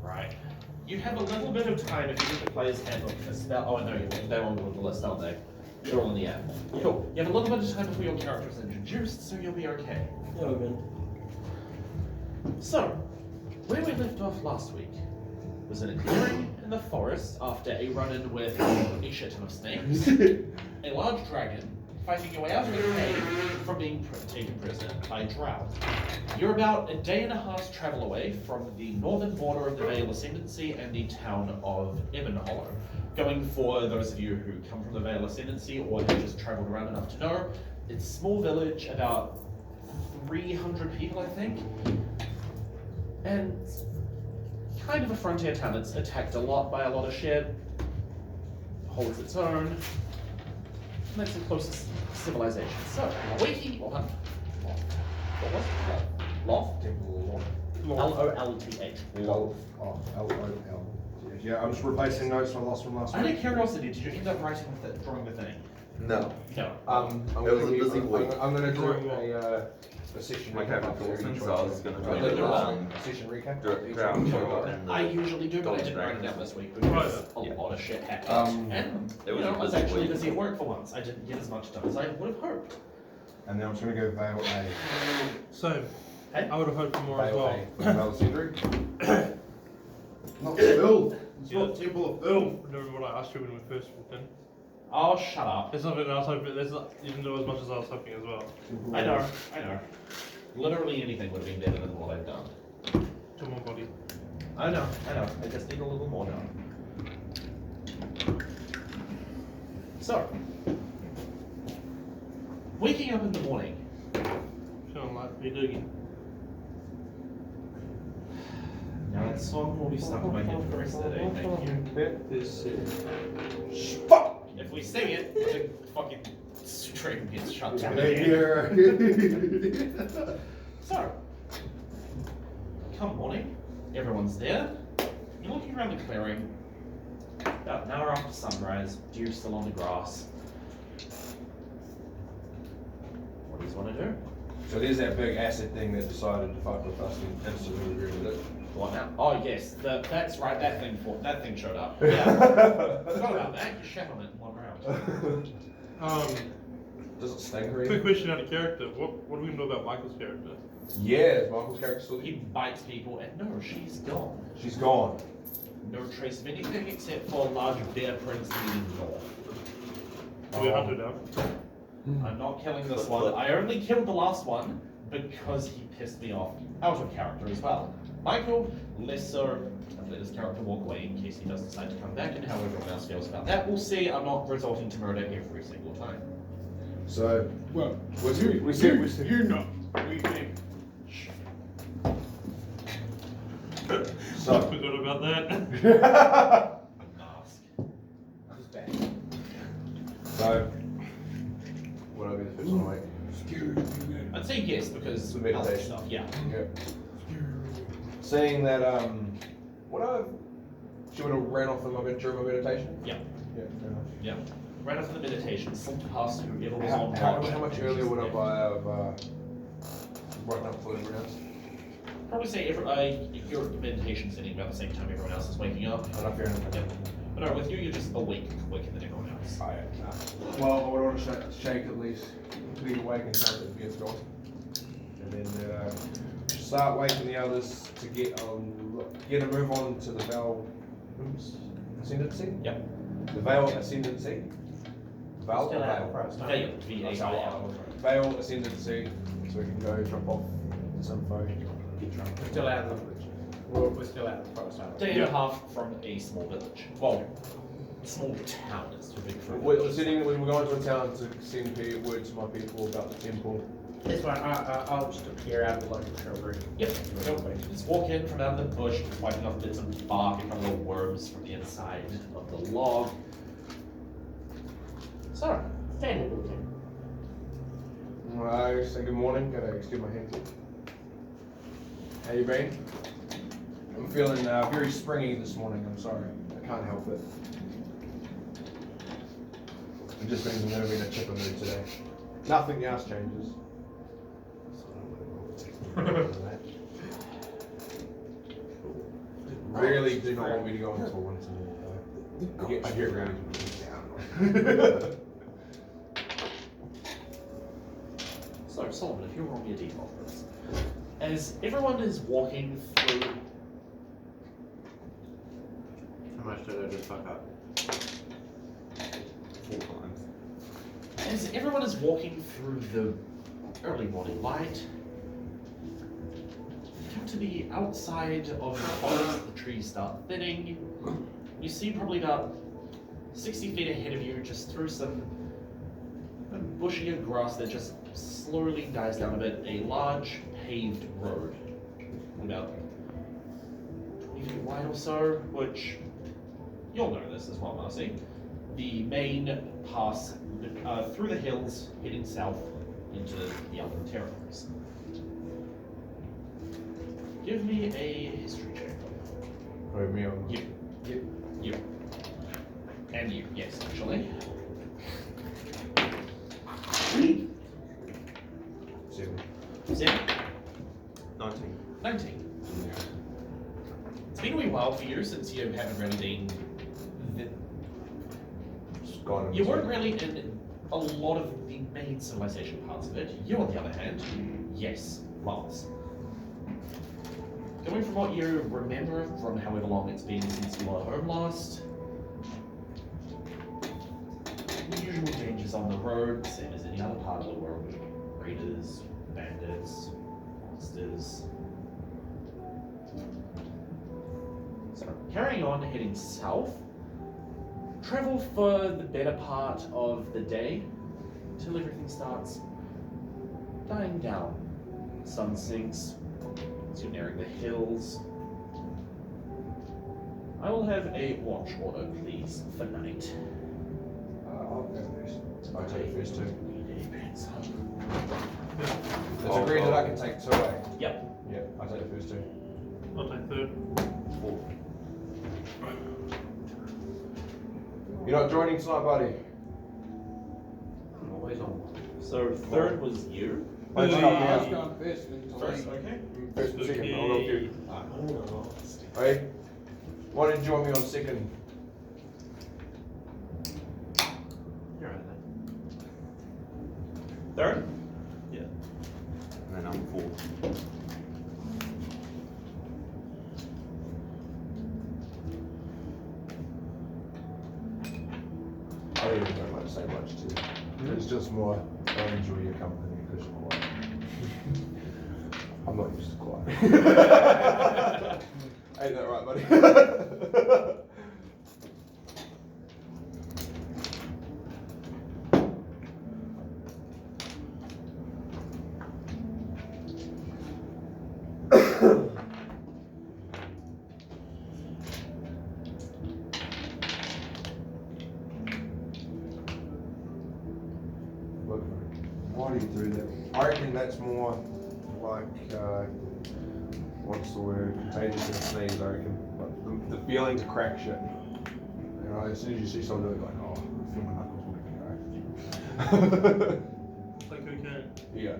Right. You have a little bit of time if you get the player's handbook. Oh, no, they're on the list, aren't they? They're all in the app. Cool. You have a little bit of time before your character is introduced, so you'll be okay. Yeah, we're good. So, where we left off last week was in a clearing in the forest after a run-in with a shit ton of snakes, a large dragon, fighting your way out of the cave from being taken prisoner by drow. You're about a day and a half's travel away from the northern border of the Vale Ascendancy and the town of Ebonhollow. Going for those of you who come from the Vale Ascendancy or have just traveled around enough to know, it's a small village, about 300 people, I think, and kind of a frontier town. It's attacked a lot by a lot of shit, holds its own, and that's the closest civilization. So, waking or what was it? Loft? L-O-L-T-H. Loft. Oh, L-O-L. Yeah, I'm just replacing notes I lost from last Out week. of curiosity, did you end up writing with it, drawing the thing? No. No. I'm going to draw a session Okay, recap. cool. So I was going A session recap. I usually do, but I didn't write it down this week because a lot of shit happened. And It was I was a busy actually week. busy at work for once. I didn't get as much done as I would have hoped. And then I'm just going to go Vale A. So, Hey. I would have hoped for more as Vale well. A. Vale Cedric. Not Phil. It's Yeah. not Temple of Phil. Remember what I asked you when we first walked in? Oh, shut up. There's something I was hoping. There's not, you didn't do as much as I was hoping as well. I know. Literally anything would have been better than what I've done. Two more body. I know. I just need a little more now. So, waking up in the morning. Feeling like me digging. Now that song will be stuck in my head for the rest of the day, thank you. This Fuck! If we sing it, the fucking stream gets shut down. Yeah. So, come morning, everyone's there. You're looking around the clearing. About an hour after sunrise, deer still on the grass. What do you want to do? So there's that big acid thing that decided to fuck with us and instantly agree with it. What now? Oh yes, that's right. That thing showed up. Yeah, forgot about that. You shat on it in one round. Does it sting her? Quick question out of character. What do we know about Michael's character? Yeah, is Michael's character still He here? bites people, and no, she's gone. She's gone. No trace of anything except for large bear prints leading north. Do we hunt her down? I'm not killing this one. I only killed the last one because he pissed me off out of character as well. Michael, less so, I've let his character walk away in case he does decide to come back, and how everyone else feels about that. We'll see. I'm not resorting to murder every single time. So, Well, we said. you're not. We think. So, Forgot about that. Mask. who's back? So, what will be the first one, mate? I'd say yes because The meditation. other stuff. Yeah. Yeah. Saying that, she would have ran off during my meditation? Yeah. Yeah, fair enough. Yeah. Right after the meditation, slipped past whoever was How on watch. much and earlier she's would dead. I have run up for everyone else? Probably say you're at the meditation sitting about the same time everyone else is waking up. Enough fair enough. Yeah. But no, with you, you're just awake quicker than everyone else. Well, I would want to shake at least to be awake and count that it gets gone. And then start waking the others to get a move on to the Vale Ascendancy? Yep. The Vale Ascendancy? Vale? Still out of Vale. process. Vale, V-A-I-L. Vale Ascendancy, so we can go drop off some info. We're still out of the village. We're still out of the forest. Day and a half from a small village. Well, small town. It's too big for a We're village. we're going to a town to send word to my people about the temple. This one, I'll just appear out of the local shrubbery. Yep. Go. Just walk in from out of the bush, wiping off bits of bark and little worms from the inside of the log. So, Standard routine. I say good morning, gotta extend my hand to you. How you been? I'm feeling very springy this morning, I'm sorry. I can't help it. It just means I'm gonna be in a chipper mood today. Nothing else changes. really do not want me to go until once a year. I get really down. So, Solomon, if you roll me a d12, please. As everyone is walking through... How much did I just fuck up? 4 times. As everyone is walking through the early morning light, you come to the outside of the forest, the trees start thinning. You see probably about 60 feet ahead of you, just through some bushier grass that just slowly dies down a bit, a large paved road. About 20 feet wide or so, which you'll know this as well, Marcy. The main pass through the hills, heading south into the Elven territories. Give me a history check. Oh, me on. You. Yep. You. And you, yes, actually. 7. 7. 19. 19. It's been a wee while for you since you haven't really been... Just gone. You weren't really in a lot of the main civilization parts of it. You, on the other hand, yes, lots. Going from what you remember from however long it's been since you were home last, the usual dangers on the road, same as any other part of the world. Raiders, bandits, monsters. So, carrying on, heading south, travel for the better part of the day until everything starts dying down. Sun sinks as you're nearing the hills. I will have a watch order, please, for night. I'll go first. I'll take first too. Need a pencil. It's agreed that I can take 2, eh? Yep. Yeah, I'll take the first 2. I'll take third. 4. You're not joining tonight, buddy? I'm always on. So third was you. Mine's Yeah. not I was me. going first until First, I- okay. First and second, I'll go with you. Oh. Hey, why didn't you join me on second? You're right then. Third? And then I'm 4. I really don't like to say much to you. It's just more, I enjoy your company because you're quiet. I'm not used to quiet. Ain't that right, buddy? Look, why do you do that? I reckon that's more like, what's the word? Contagious in a sneeze, I reckon. Like the feeling to crack shit. You know, as soon as you see someone do it, like, oh, I feel my knuckles want to go. Like cocaine. Yeah.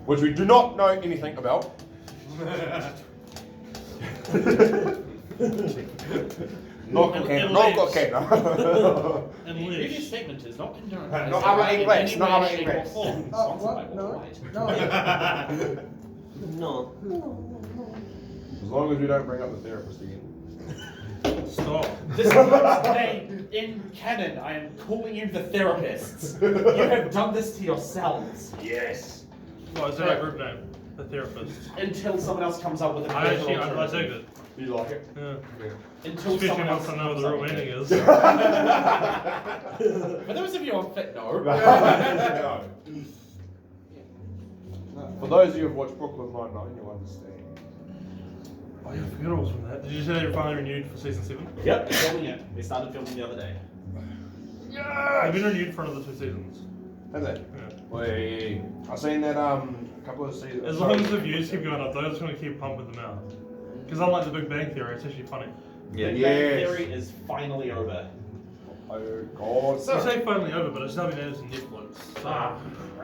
Which we do not know anything about. Not cocaine, not cocaine. And The previous leash. statement is not condoned. Not as our in English, any not way, our shape, or English. form. Oh, Sponsored by what? White. No. No. As long as we don't bring up the therapist again. Stop. This is today in canon. I am calling you the therapists. You have done this to yourselves. Yes. What is that our group name? The therapist. Until someone else comes up with a I better actually, I take alternative. it. You like it? Yeah. Until Especially someone else once I know what comes the up real with meaning it. is. For those of you on Fit, no. No. For those of you who've watched Brooklyn Nine-Nine, you'll understand. Oh yeah, I forgot I was from that. Did you say they were finally renewed for season 7? Yep, they're filming it. They started filming the other day. They've been renewed for another 2 seasons. Have they? Yeah. Wait, I seen that couple of seasons. As long as the views keep going up, they're just going to keep pumping them out. Because unlike the Big Bang Theory, it's actually funny. Big Bang Yes. Theory is finally over. Oh God. So, I say finally over, but it's now been added to Netflix. So.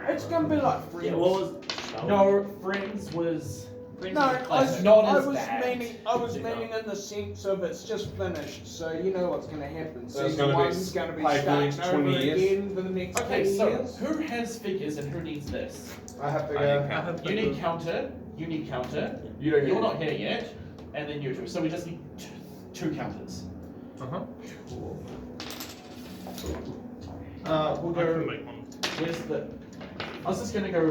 It's gonna be like Yeah, Friends. well, no, Friends was No, I was, not I as was bad, meaning in the sense of it's just finished, so you know what's going to happen. So it's Season gonna be one's going to be played for the starting next over 20 years? again for the next Okay, 20 so years. who has figures and who needs this? I have to I go. need count. You need counter. You need counter. You don't You're get not here yet, and then you two. So we just need two counters. Uh-huh. We'll I can go. make one. Where's the? I was just gonna go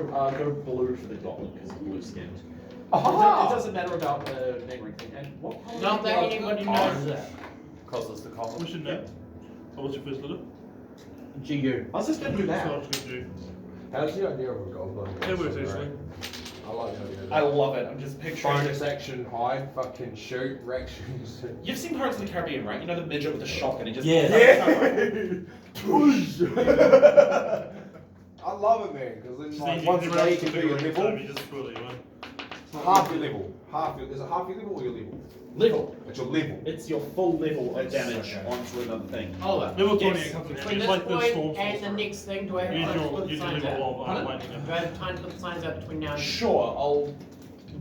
blue for the goblin because it's blue skinned. Aha! It doesn't matter about the name or anything. And what color? Not that anybody knows that. Because it's the column. What's your name? Oh, what's your first letter? GU. I was just gonna do So that. I'll just do. How's the idea of a goblin? It works actually. I like the idea of I that. love it. I'm just picturing. Bonus action, hide, fucking shoot, reactions. You've seen Pirates of the Caribbean, right? You know the midget with the shotgun. He just I love it, man, because then Just like, need once a to day you rush can to do your every level. time you just swirl it, you win. Half your level. Is it half your level or your level? Level. It's your level. It's your full level of damage Okay. onto another thing. Hold up. Level 20 Yes. it comes in Between handy. this It's like the point storm and the sorcerer. next thing, do I have Use time to your put the signs level out? of Pardon? lightning. Do I have time to put the signs out between now and Sure, I'll.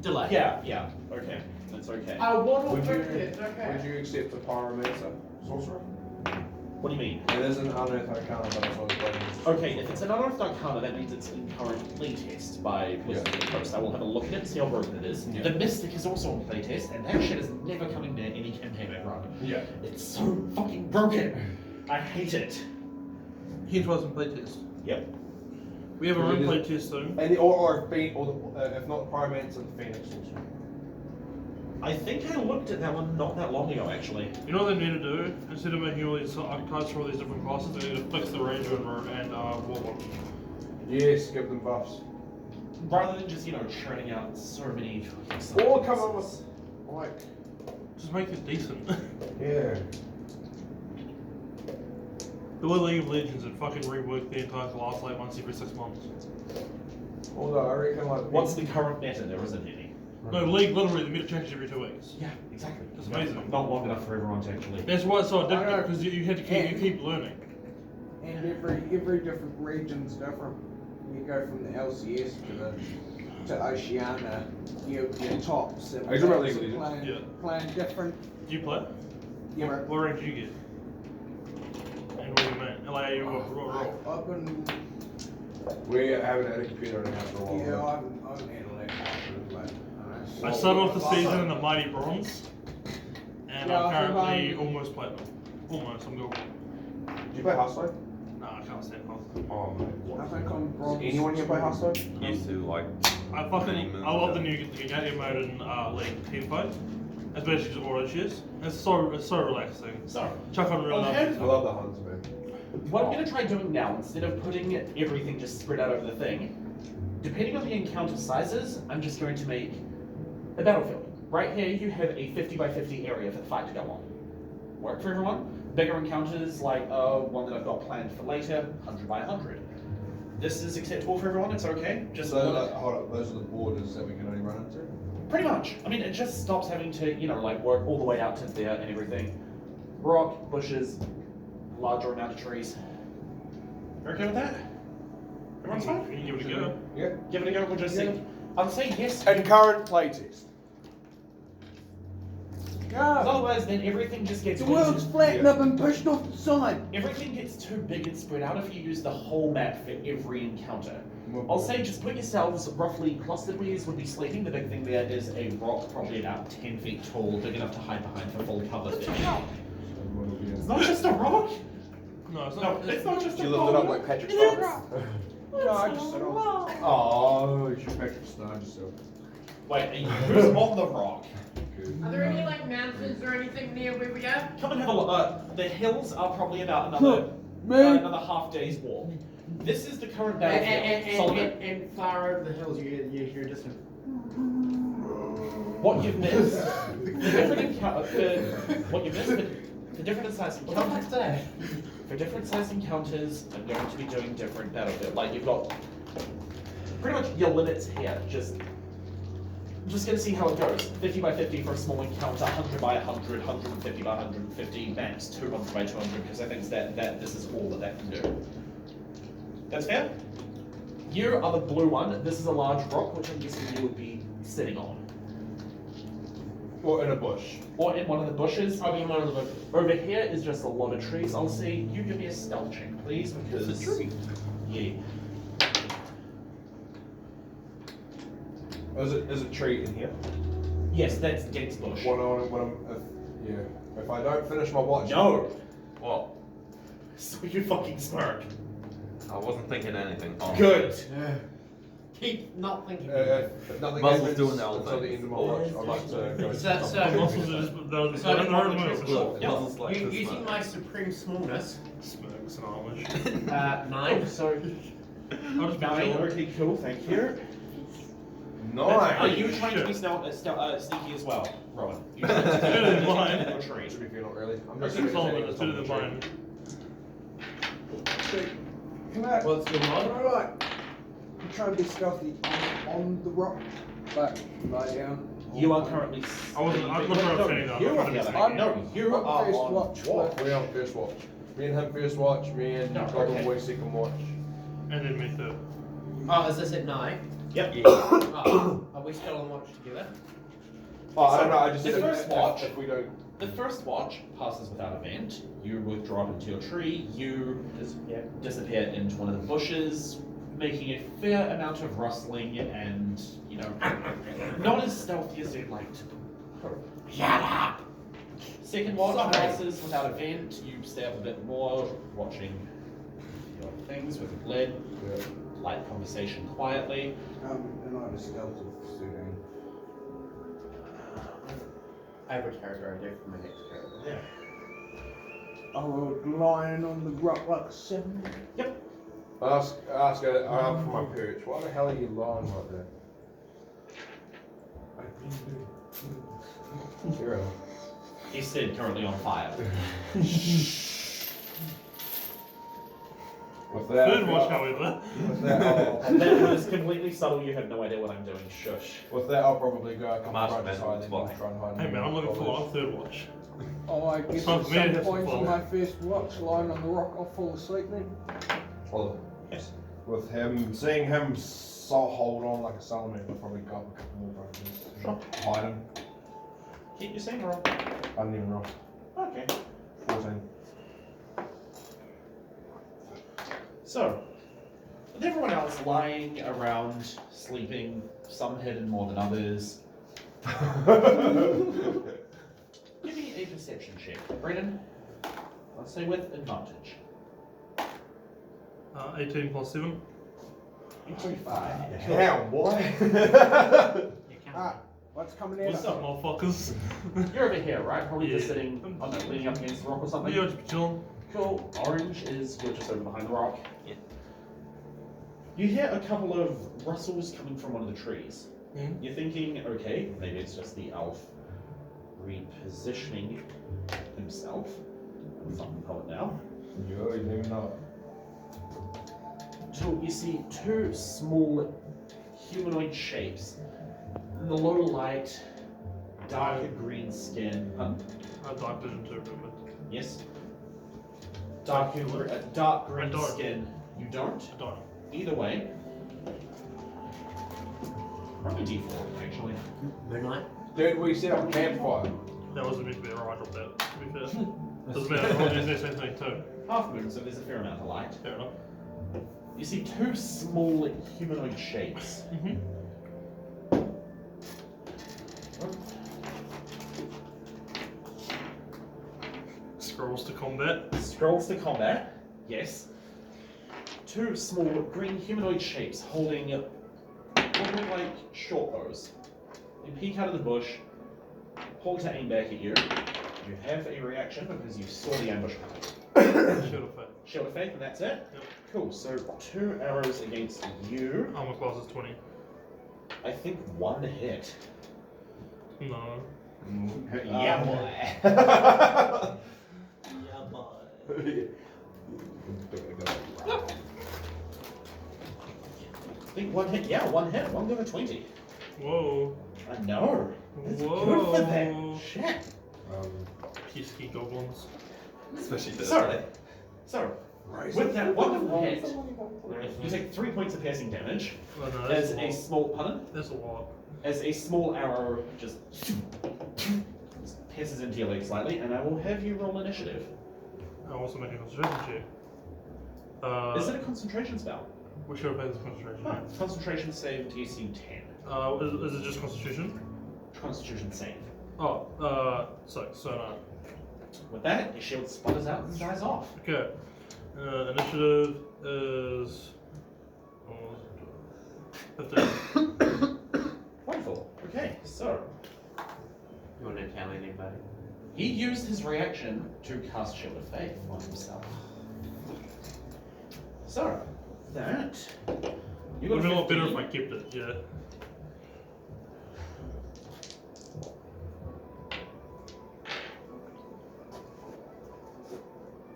delay? Yeah. Okay, that's okay. I want Would to you, put it, okay. would you accept the pyromancer sorcerer? What do you mean? It is an unearthed arcana, but it's on the blade. Okay, if it's an unearthed arcana, that means it's in current playtest by Wizards of the Coast. I will have a look at it, see how broken it is. Yeah. The Mystic is also on playtest, and that shit is never coming near any campaign I run. Yeah. It's so fucking broken. I hate it. Here's what's in playtest. Yep. We have our own It is- playtest soon. And the, or if not the pyromancer, the phoenix sorcerer. I think I looked at that one not that long ago, actually. You know what they need to do? Instead of making all these archetypes for all these different classes, they need to fix the ranger and warlock. Yes, give them buffs. Rather than just, churning out so many. Or come up with, like, Just make it decent. yeah. The way League of Legends and fucking rework the entire class like once every 6 months. Although I reckon like What's the current meta? There isn't any. No, League literally the meta changes every 2 weeks. Yeah, exactly. It's amazing. Not long enough for everyone to actually. That's why it's so I know. addictive because you had to keep learning. And every different region's different. You go from the LCS to Oceania, your tops. And Are you talking about League of Legends? playing, Yeah. playing different. Do you play? Yeah, What rank do you get? And what do you mean? Like, you I've been. we haven't had a computer in the house for a while. Yeah, I'm handling it. I started off the season in the Mighty Bronze, and Yeah, I'm currently I'm- almost platinum. Almost, I'm good. Do you play Hearthstone? Nah, I can't stand Hearthstone. Oh man. I think I'm Does bronze. anyone here play Hearthstone? Used to like. I love the new game mode in League team fight, especially because auto cheers. It's so relaxing. So, Chuck on real I'll enough. have- I love the Huns, man. what I'm going to try doing now, instead of putting everything just spread out over the thing, depending on the encounter sizes, I'm just going to make a battlefield. Right here, you have a 50 by 50 area for the fight to go on. Work for everyone? Bigger encounters, like one that I've got planned for later, 100 by 100. This is acceptable for everyone, it's okay. Just So hold up, those are the borders that we can only run into? pretty much. I mean, it just stops having to, work all the way out to there and everything. Rock, bushes, larger amount of trees. You okay with that? Everyone's fine? You can give it a go. Yeah. Give it a go, we'll just see. I'll say yes. And current playtest. Because Yeah, otherwise, then everything just gets the world's flattened up and pushed off the side. everything gets too big and spread out if you use the whole map for every encounter. I'll say just put yourselves roughly clustered where you would be sleeping. The big thing there is a rock probably about 10 feet tall, big enough to hide behind for full cover. It's not just a rock. No, it's No, not. it's not just a You rock. lifted up like Patrick It's Star. No, I just said, Oh, you should Patrick Star yourself. Wait, who's on the rock? Are there any like mountains or anything near where we are? Come and have a look. The hills are probably about another half day's walk. This is the current battlefield. Solomon, And far over the hills, you hear just a. what you've missed, the different what you've missed, the different size What the fuck's that? For different size encounters, I'm going to be doing different battlefield. Like you've got pretty much your limits here. I'm just gonna see how it goes. 50 by 50 for a small encounter, 100 by 100, 150 by 150, max 200 by 200, because I think that this is all that can do. That's fair? You are the blue one. This is a large rock, which I'm guessing you would be sitting on. Or in a bush. Or in one of the bushes. I'll be in one of the bushes. Over here is just a lot of trees. I'll say you give me a stealth check, please, because It's a tree. Yeah. Is it tree in here? Yes, that's dense bush. If I don't finish my watch. No. What? So you fucking smirk. I wasn't thinking anything. Oh. Good. Keep not thinking. If nothing Muscles happens doing the until the end of my watch, I'd like to go. So- to so- Muscles are just they're So they're one in of the the tricks- room. Yeah, muscles like this Using much. my supreme smallness, Smokes and Amish. 9. So I'll just be 9. chilling. Okay, cool. Thank you. Nine. Are you trying to be sneaky as well, Rowan? You trying to Better than get mine. in your tree? To be fair, not really. I'm I just think standing Solomon on is top better of than the mine. Come out. what's your mod? Alright. I'm trying to be stealthy on the rock, but lie down. You are currently. I wasn't- I'm not trying to say anything, You I'm are trying to be the other sneaky. hand. No, you I'm are first on watch. watch. We're on first watch. Me and him first watch, me and No, Golden okay. Boy second watch. And then me third. Oh, is this at 9? Yep. Oh, are we still on watch together? Oh, I don't know, I just The said first watch. if we don't. The first watch passes without event. You withdraw into your tree. You disappear into one of the bushes, making a fair amount of rustling and, you know, not as stealthy as you'd like to. Shut up! Second watch Sorry. passes without event. You stay up a bit more, watching your things with the lead. Yeah. Light conversation quietly. And I was stealth of Sudan. Average character I do for my next character. Yeah. I was lying on the rock like a 7. I ask her from my perch, why the hell are you lying like that? Hero. He's still currently on fire. With that, Third watch, however. with that, That was completely subtle. You have no idea what I'm doing. Shush. with that, I'll probably go a couple March branches higher than Madness you try and hide. Hey me. man, I'm looking for a third watch. Oh, I guess Time at for me to some have some point fun. on my first watch, lying on the rock, I'll fall asleep then. Well, Yes. with him, seeing him hold on like a salamander, I'll probably go up a couple more branches. Sure. Hide him. Keep your same roll. I didn't even roll. Okay. 14. So, with everyone else lying around, sleeping, some hidden more than others, give me a perception check. Brennan, let's say with advantage. 18 plus 7. 25. Damn, boy. You can't. Ah, what's coming out? What's up? Motherfuckers. You're over here, right? Probably just Yeah. sitting, I don't know, leaning up against the rock or something. Yeah, I'll just be chilling. Cool. Orange is you're just over behind the rock. Yeah. You hear a couple of rustles coming from one of the trees. Hmm? You're thinking, okay, maybe it's just the elf repositioning himself. I'm fucking call it now. You didn't even know. So you see two small humanoid shapes. In the low light, darker green skin. Dark vision too, remember. Yes. Dark green don't. skin. You don't? I don't. Either way. Probably D4, actually. Moonlight? Dude, we set up a campfire. That wasn't meant to be a right, I dropped that, to be fair. Doesn't matter, I'll use the same thing too. Half moon, so there's a fair amount of light. Fair enough. You see two small humanoid shapes. Mm-hmm. Scrolls to combat. Scrolls to combat. Yes. Two small green humanoid shapes holding what look like short bows. They peek out of the bush, pull to aim back at you. You have a reaction because you saw the ambush coming. Shield of Fate. Shield of Faith, and that's it? Yep. Cool, so 2 arrows against you. Armor class is 20. I think 1 hit. No. Yeah, boy. Yeah, boy. I think 1 hit. Yeah, 1 hit. 1 over 20. Whoa. I know. That's good for Whoa. that. Shit. Pesky goblins. Especially this So, day. so With that wonderful hit, you take 3 points of piercing damage Oh, no, as that's a small pardon. That's a lot. As a small arrow just pierces into your leg slightly, and I will have you roll initiative. I also make a concentration check. Is it a concentration spell? We should have had this concentration. Oh, concentration save DC 10. Is it just constitution? Constitution save. Oh, 6, so no. With that, your shield sputters out and dies off. Okay. Initiative is. 15. Wonderful. Okay, so You want to tell anybody? he used his reaction to cast Shield of Faith on himself. So that you It would got be a lot better 15. if I kept it, yeah.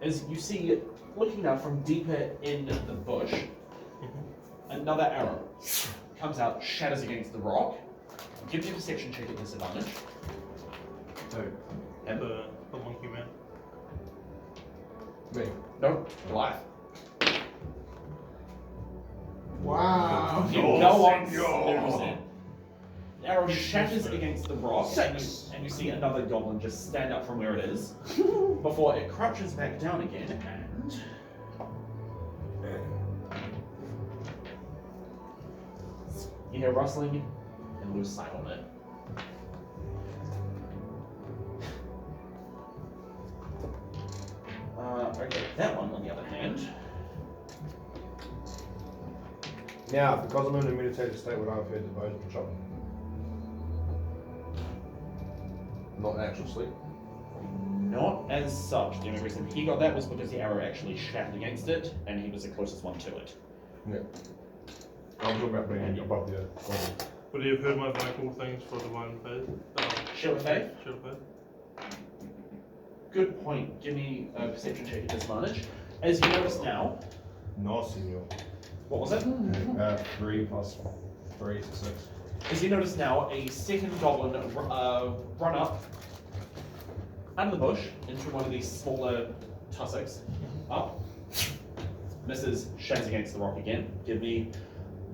As you see, looking out from deeper in the bush, another arrow comes out, shatters against the rock. Give me a perception check at disadvantage. Who? And The monkey man. Me. no, Goliath. Wow. You go on snoozing. The arrow shatters against the rock, and you see another goblin just stand up from where it is, before it crouches back down again, and you hear rustling and lose sight on it. Okay, that one, on the other hand, Now, because I'm in a meditative state, would I have heard the bones chop? Not actual sleep. not as such. The only reason he got that was because the arrow actually shattered against it, and he was the closest one to it. Yeah. I'm talking about being above the earth. Would you have heard my vocal things for Divine Faith? Shield of Faith? Shield of Faith? Good point. Give me a perception check at disadvantage. As you notice now, No, senor. what was it? 3 plus 3 is 6. As you notice now, a second goblin run up out of the bush into one of these smaller tussocks. Up. Misses, shatters against the rock again. Give me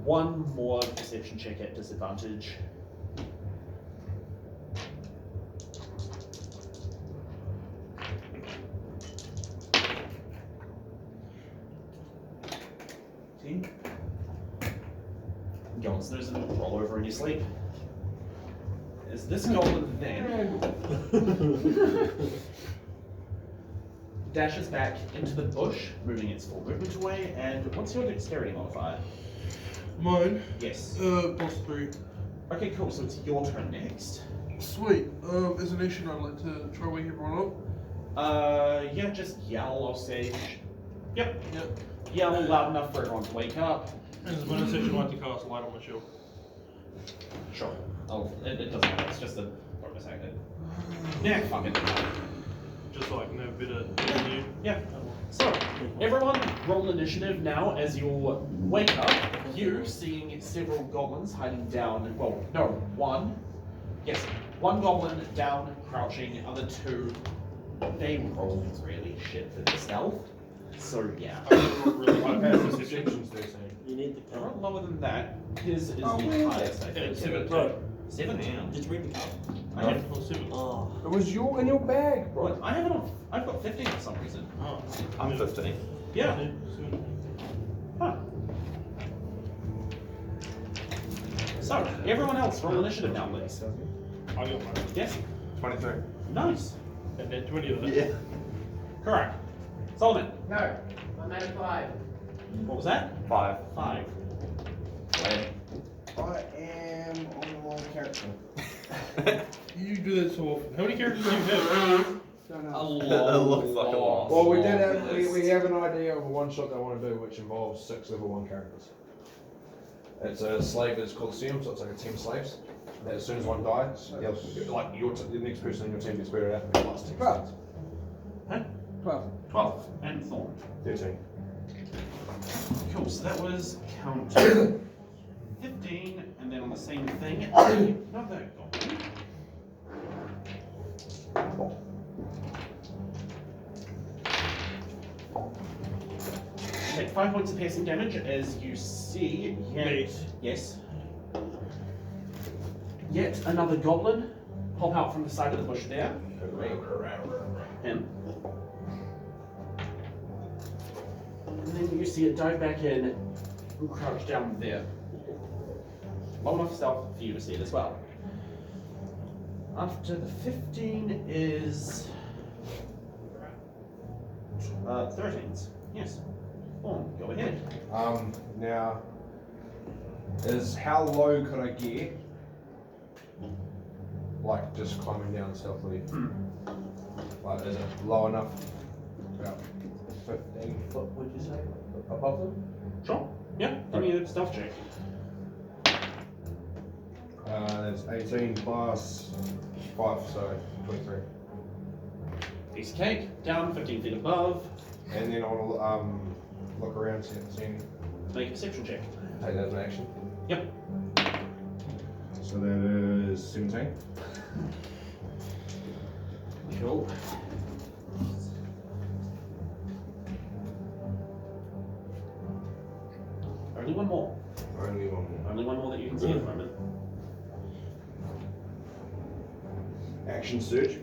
one more perception check at disadvantage. Go on, snooze and roll over in your sleep. Is this goblin then dashes back into the bush, moving its full movement away, and what's your dexterity modifier? Mine? Yes. +3. Okay, cool, so it's your turn next. Sweet. As a nation, I'd like to try wake everyone up. Yeah, just yell, I'll say. Yep. Yep. Yell loud enough for everyone to wake up. As a bonus action, I'd like to cast light on my shield. Sure. It doesn't matter, it's just a bonus action. Yeah, fuck it. Just like no better than you. Yeah. So, everyone roll initiative now as you wake up. You seeing several goblins hiding down. Well, no, one. Yes, one goblin down, crouching. Other two, they rolled really shit for their stealth. So yeah. I rolled really I high passed the perception. perceptions there, saying. You need the A card. lot lower than that. His is Oh, the man. highest, I think. 7. Bro, 7? did you read the card? I have. Oh, 7. Oh. It was in your bag, bro. What? I have it on. I've got 15 for some reason. Oh. I'm 15. Yeah. 7. Huh. So, everyone else, roll initiative now, please. I got mine. Yes. 23. Nice. And then 20 of it. Correct. Solomon. No, I'm at a 5. What was that? 5. 5. Glad. I am on the wrong character. You do that so often. How many characters do you have? Don't A know. looks like a lot. Well, we did have we have an idea of a one shot that I want to do, which involves 6 level 1 characters. It's a slave is Coliseum, so it's like a team of slaves. That as soon as one dies, like the next person in your team gets buried out and the last team. 12. Huh? 12. 12. And Thorn. 13. Cool, so that was count 15, and then on the same thing, another goblin. take 5 points of piercing damage as you see yes. Yet another goblin pop out from the side of the bush there. Him. And then you see it dive back in and crouch down there. Low enough stealth for you to see it as well. After the 15 is 13s. Yes. Go ahead. Now, is how low could I get? Like just climbing down stealthily. Like, is it low enough? About 15 foot, would you say? Above them? Sure. Yeah. Give me a stealth check. That's 18 plus 5, so 23. Piece of cake. Down 15 feet above. And then I want to look around, see any. Make a perception check. Take that as an action. Yep. So that is 17. Cool. Only one more. Only one more. Only one more that you can see at the moment. Action search.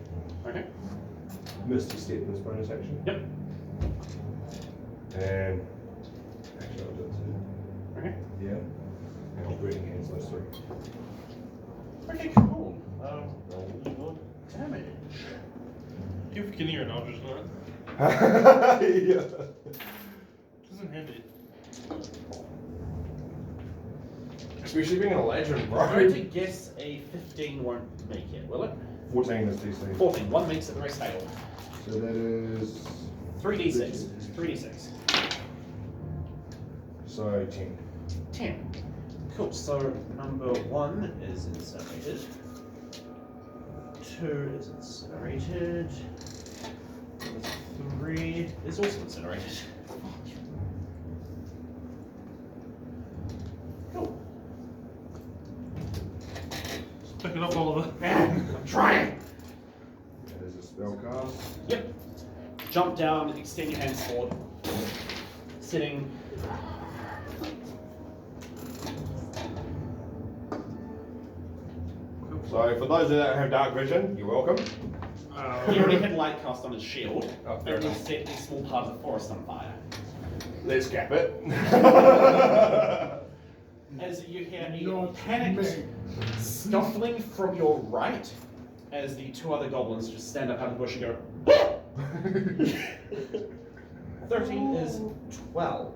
Okay. Misty step in this bonus action. Yep. And actually I'll do it too. Okay. Yeah. And I'll burning hands those 3. Okay, cool. Roll your damage. You're forgetting your knowledge, isn't it? Yeah. Isn't handy. Especially being a legend, bro. I'm going to guess a 15 won't make it, will it? 14 is DC. 14. One makes it, the rest fail. So that is 3d6. 3d6. so 10. 10. Cool. So number 1 is incinerated. 2 is incinerated. Number 3 is also incinerated. Cool. Just pick it up, Oliver. I'm trying. That is a spell cast. Yep. Jump down, extend your hands forward. Sitting. So for those that don't have dark vision, you're welcome. He already had light cast on his shield, Oh, fair and he enough. set a small part of the forest on fire. Let's cap it. As you hear a Not panicked me. scuffling from your right, as the 2 other goblins just stand up out of the bush and go. 13 is 12.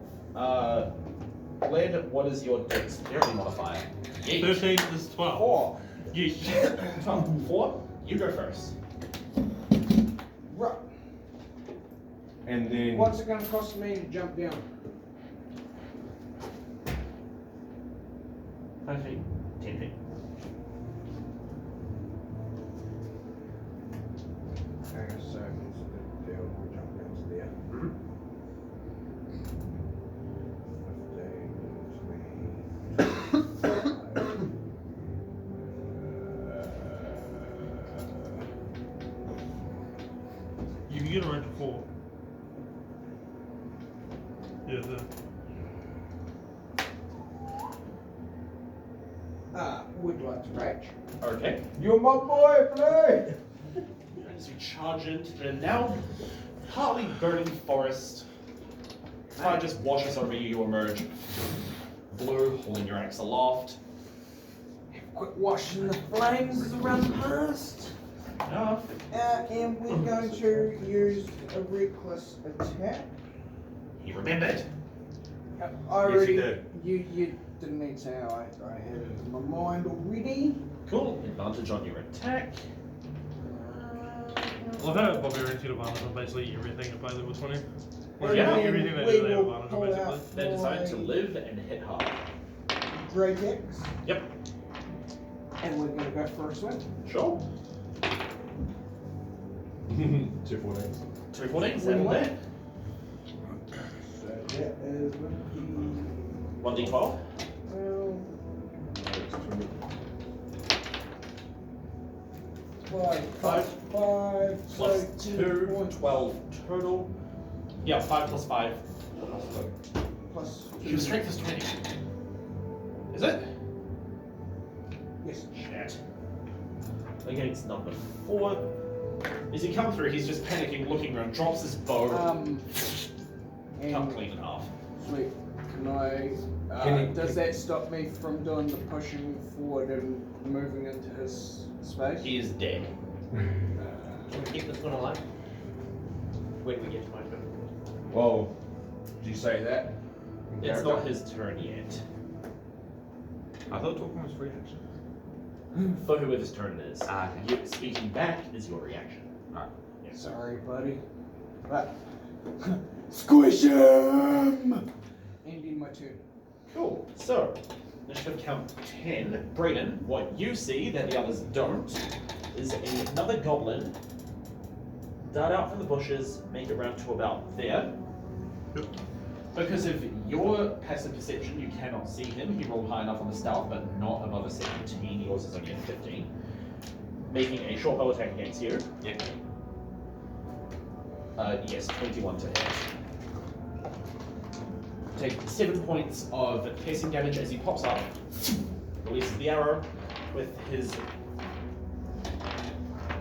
Bled, what is your dexterity modifier? 13 is 12. 4. Yeesh. 12. 4. You go first. Right. And then What's it going to cost me to jump down? 5 feet. 10 feet. hang on a second, so that we'll jump down to there. 15, 20. You can get a range of 4. Yeah, there. Would like to rage. Okay. You're my boy, play! As you charge into the now partly burning forest, fire just washes over you. You emerge blue, holding your axe aloft. Quit washing the flames around the past. Enough. And we're going to use a reckless attack. He remembered. I already. did. You didn't need to say I had it in my mind already. Cool. Advantage on your attack. Well, I've had Bobby Ring to advantage on basically everything at play level 20. Well, Yeah. everything they we do, they have will advantage on pull basically. out They're designed to my live and hit hard. Great X, Yep. and we're going to go for a swing. Sure. 2 14s. 2 14s. That'll hit. So that is going to be 1d12. well, 5 Plus so 2, 12 total. Yeah, 5 plus 5. Plus Your strength is 20. Is it? Yes. Shit. Against number 4. As he comes through, he's just panicking, looking around, drops his bow, cut And clean in half. sweet. Can I? Does that stop me from doing the pushing forward and moving into his space? He is dead. Can we keep this one alive? When we get to my turn. Whoa. Did you say that? In It's character? not his turn yet. I thought talking was free action. For whoever's turn it is. Ah, You speaking back is your reaction. Sorry, buddy. But squish him. Ending my turn. Cool. So, initiative count 10. Brayden, what you see that the others don't is another goblin dart out from the bushes, make it round to about there. Yep. Because of your passive perception, you cannot see him. He rolled high enough on the stealth, but not above a 17. Yours is only a 15. Making a short bow attack against you. Yeah. Yes, 21 to hit. Take 7 points of piercing damage as he pops up, releases the arrow with his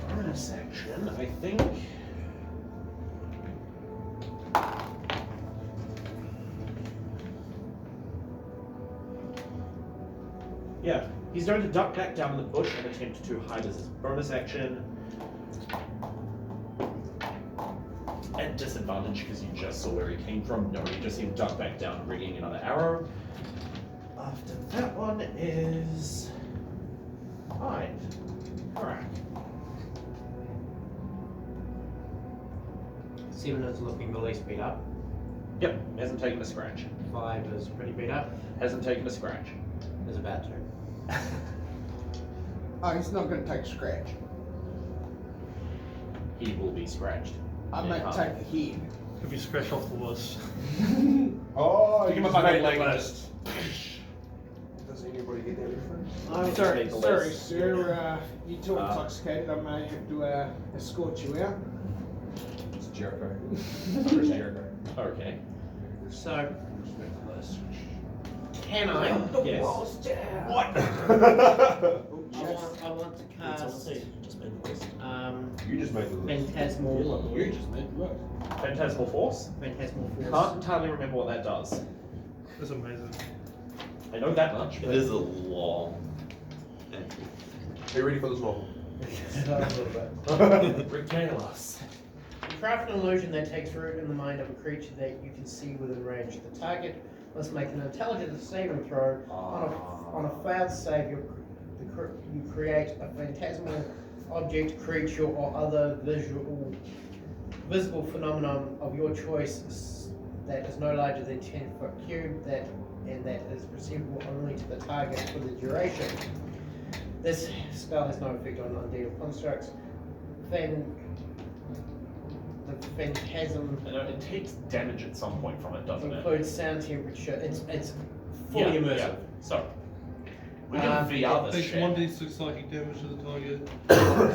bonus action, I think. Yeah, he's going to duck back down in the bush and attempt to hide as his bonus action. At disadvantage because you just saw where he came from. No, you just see him duck back down, bringing another arrow. After that one is 5. Alright. 7 is looking the least beat up. Yep, hasn't taken a scratch. 5 is pretty beat up. Hasn't taken a scratch. Is about to. Oh, he's not going to take a scratch. He will be scratched. I Yeah, might huh. take a hit. If you scratch off the list. Oh, Pick you him just up by made the the leg. list. Does anybody get that reference? I'm Sorry, the sorry, list. sir. You're too intoxicated. I may have to escort you out. It's Jericho. Chris Jericho. Okay. So, Can I? Yes. What? I want to cast You just made the list. Phantasmal You just made the list. Phantasmal Force? Force. Can't entirely remember what that does. It's amazing. I know that much. It but- is a long entry. Are you ready for this novel? Regale us. Craft an illusion that takes root in the mind of a creature that you can see within range. The target must make an intelligence saving throw. On a failed save, you create a phantasmal object, creature, or other visible phenomenon of your choice that is no larger than 10-foot cube and that is perceivable only to the target for the duration. This spell has no effect on undead or constructs. The phantasm I know it takes damage at some point from it, doesn't it? includes sound, temperature. It's fully immersive. Yeah. So, we're gonna VR this Takes shit. 1d6 psychic damage to the target.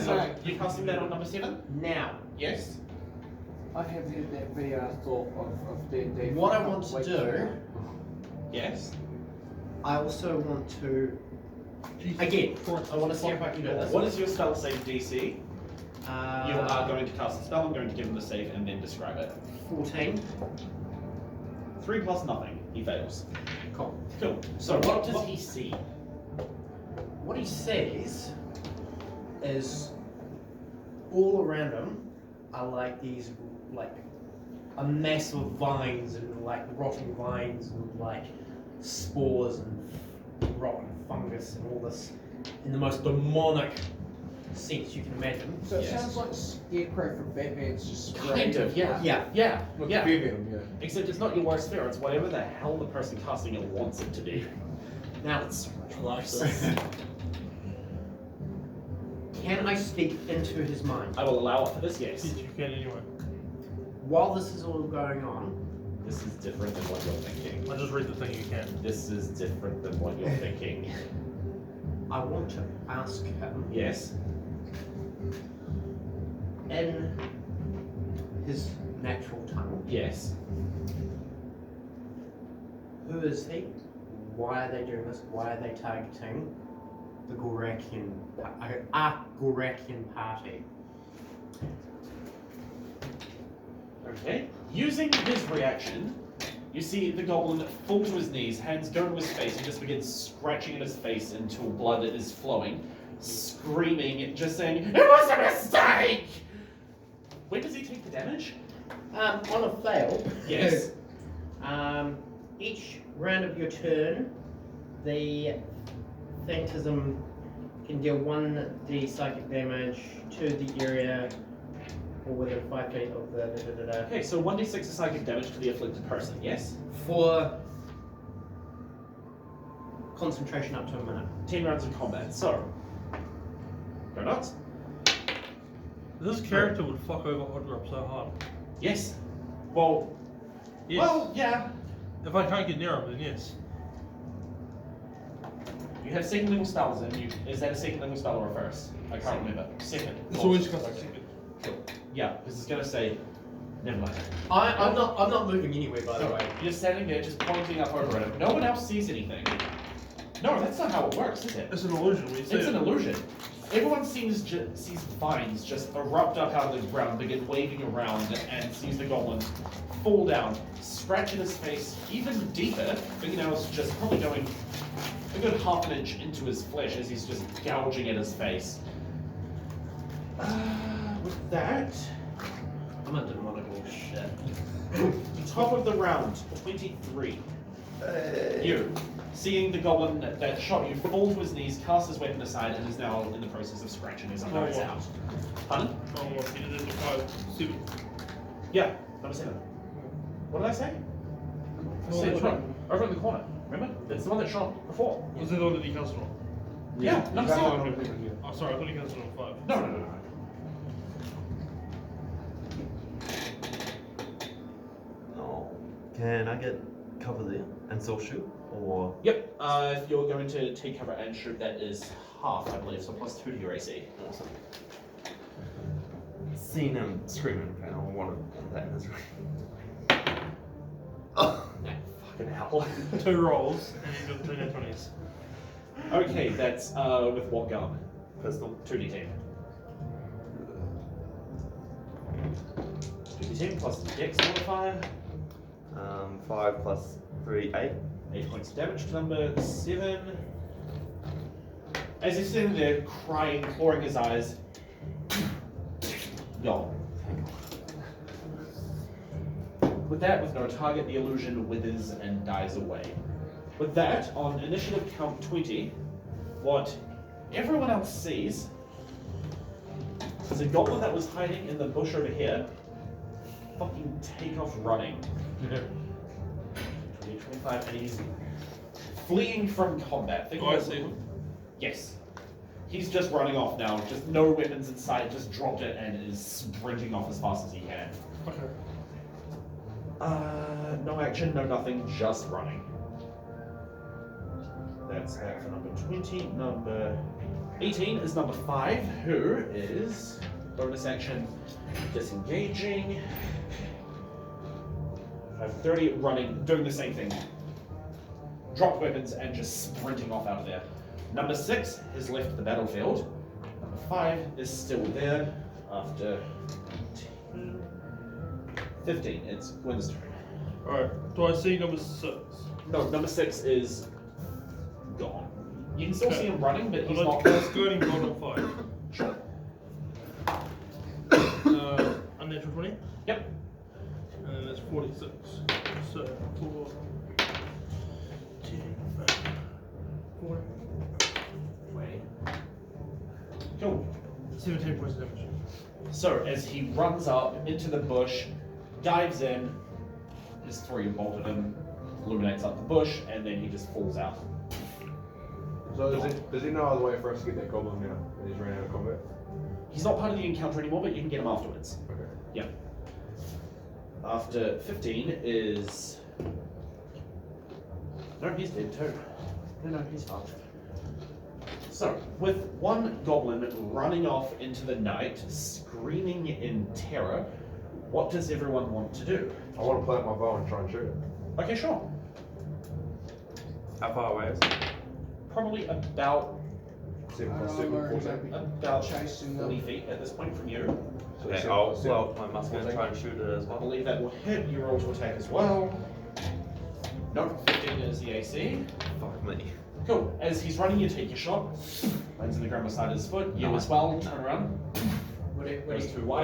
So, you're casting that on number 7? Now, Yes. I have had that VR thought of D&D. what I want to Wait, do, Yes. I also want to again. I want to see if I can do this. What is your spell save DC? Uh, You are going to cast a spell, I'm going to give him the save and then describe it. 14. 3 plus nothing. He fails. Cool. Cool. So what does he see? What he sees is all around him are like these, like a mass of vines and like rotting vines and like spores and rotten fungus and all this in the most demonic sense you can imagine. So it Yes. sounds like Scarecrow from Batman's just Kind of, yeah. Yeah. Yeah. Look, Yeah. Venom, yeah. Except it's not your worst fear, it's whatever the hell the person casting it wants it to be. Now it's so much worse. Can I speak into his mind? I will allow it for this, yes. You can anyway. While this is all going on, This is different than what you're thinking. I just read the thing you can. This is different than what you're thinking. I want to ask him Yes. in his natural tongue, Yes. Who is he? Why are they doing this? Why are they targeting the Gorakian party? Okay. Using his reaction, you see the goblin fall to his knees, hands go to his face, and just begins scratching at his face until blood is flowing, screaming, just saying, "It was a mistake!" When does he take the damage? On a fail, Yes. each round of your turn, the phantasm can deal 1d psychic damage to the area or within 5 feet of the Okay, so 1d6 is psychic damage to the afflicted person, yes? for concentration up to a minute. 10 rounds of combat, so. Go nuts. This character would fuck over Oddgrub so hard. Yes. Well, Yes. well, yeah. If I can't get near him, then yes. You have second level spells, and is that a second level spell or a first? I can't remember. Second. It's always cost a second. Yeah, because it's gonna say. Never mind. I'm not moving anywhere, by the way. You're standing there just pointing up over at him. No one else sees anything. No, that's not how it works, is it? It's an illusion. We see It's it. an illusion. Everyone sees vines just erupt up out of the ground, begin waving around, and sees the goblin fall down, scratch in his face even deeper. Fingernails just probably going a good half an inch into his flesh as he's just gouging at his face. With that, I'm a demonic shit. top of the round, 23. You, seeing the goblin that shot you, fall to his knees, cast his weapon aside, and is now in the process of scratching his eyes Oh, out. Pardon? Oh, what? He did it for 5, 7. Yeah, number 7. What did I say? I said which one? over in the corner. Remember? It's the one that shot before. Was it the one that he cast it on? Yeah, number 7. Oh, sorry, I thought he cast it on 5. No. No. Can I get cover there and still shoot? Or Yep, if you're going to take cover and shoot, that is half, I believe, so plus 2 to your AC. awesome. Seeing him screaming, I don't want to put that in his room. Oh, Fucking hell. 2 rolls, and he got 2 net 20s. Okay, that's with what gun? pistol. 2d10. 2d10 plus the dex modifier. 5 plus 3, 8. 8 points of damage to number 7. As he's sitting there crying, clawing his eyes, gone. With that, with no target, the illusion withers and dies away. With that, on initiative count 20, what everyone else sees is a goblin that was hiding in the bush over here fucking take off running. 20, 25, and he's fleeing from combat. Think Oh, I of- see him. Yes. He's just running off now, just no weapons in sight, just dropped it and is sprinting off as fast as he can. Okay. No action, no nothing, just running. That's that for number 20. Number 18 is number 5, who is bonus action disengaging. 30 running, doing the same thing. Dropped weapons and just sprinting off out of there. Number 6 has left the battlefield. Number 5 is still there after 15. It's Gwen's turn. Alright, do I see number 6? No, number 6 is gone. You can still Okay. see him running, but I'd he's like not. to cast Guiding Bolt on 5. Sure. Unnatural 20, Yep. and then that's 46. So, 4, 10, 4, Wait. Cool. 17 points of damage. So as he runs up into the bush, dives in, just throw your bolt at him, illuminates up the bush, and then he just falls out. So does he know other way for us to get that goblin now? And he's ran out of combat? He's not part of the encounter anymore, but you can get him afterwards. Okay. Yeah. After 15 is... No, he's dead too. No, he's fucked. So, with one goblin running off into the night, screaming in terror, what does everyone want to do? I want to plant my bow and try and shoot it. Okay, sure. How far away is it? Probably about 7 plus I 7, don't know, 14. about Chasing 40 them. feet at this point from you. So Okay, 7 I'll plus pull 7. out my musket and try and shoot it as I well. believe that will hit. You roll to attack as well. No, 15 is the AC. Fuck me. Cool. As he's running, you take your shot. Lands on the ground beside his foot. You as well. Turn around. What do Goes you, too wide.